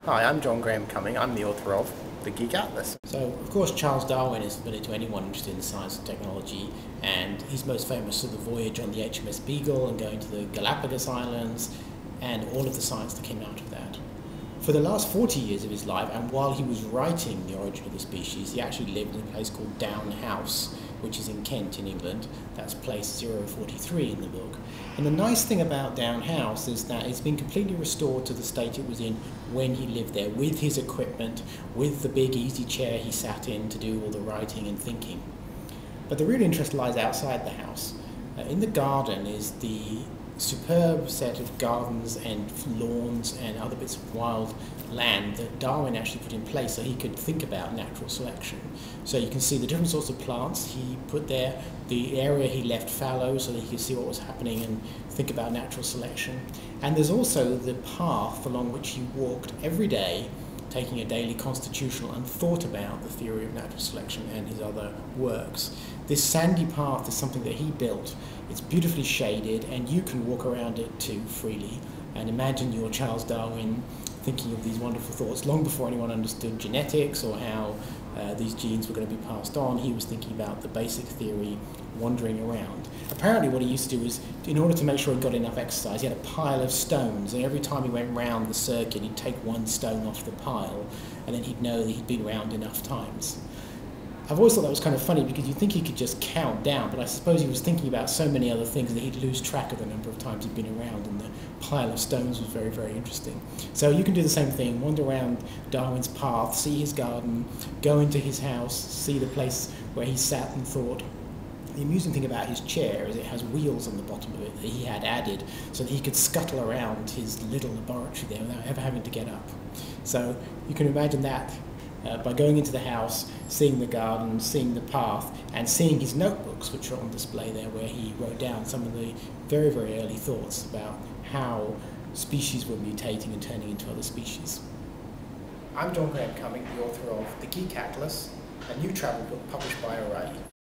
Hi, I'm John Graham-Cumming. I'm the author of the Geek Atlas. So, of course, Charles Darwin is familiar to anyone interested in science and technology, and he's most famous for the voyage on the HMS Beagle and going to the Galapagos Islands and all of the science that came out of that. For the last 40 years of his life, and while he was writing The Origin of the Species, he actually lived in a place called Down House, which is in Kent in England. That's place 043 in the book. And the nice thing about Down House is that it's been completely restored to the state it was in when he lived there, with his equipment, with the big easy chair he sat in to do all the writing and thinking. But the real interest lies outside the house. In the garden is the superb set of gardens and lawns and other bits of wild land that Darwin actually put in place so he could think about natural selection. So you can see the different sorts of plants he put there, the area he left fallow so that he could see what was happening and think about natural selection. And there's also the path along which he walked every day, taking a daily constitutional, and thought about the theory of natural selection and his other works. This sandy path is something that he built. It's beautifully shaded and you can walk around it too freely and imagine you're Charles Darwin thinking of these wonderful thoughts. Long before anyone understood genetics or how these genes were going to be passed on, he was thinking about the basic theory, wandering around. Apparently what he used to do was, in order to make sure he got enough exercise, he had a pile of stones, and every time he went round the circuit he'd take one stone off the pile and then he'd know that he'd been around enough times. I've always thought that was kind of funny because you'd think he could just count down, but I suppose he was thinking about so many other things that he'd lose track of the number of times he'd been around, and the pile of stones was very, very interesting. So you can do the same thing, wander around Darwin's path, see his garden, go into his house, see the place where he sat and thought. The amusing thing about his chair is it has wheels on the bottom of it that he had added so that he could scuttle around his little laboratory there without ever having to get up. So you can imagine that by going into the house, seeing the garden, seeing the path, and seeing his notebooks, which are on display there, where he wrote down some of the very, very early thoughts about how species were mutating and turning into other species. I'm John Graham-Cumming, the author of the Geek Atlas, a new travel book published by O'Reilly.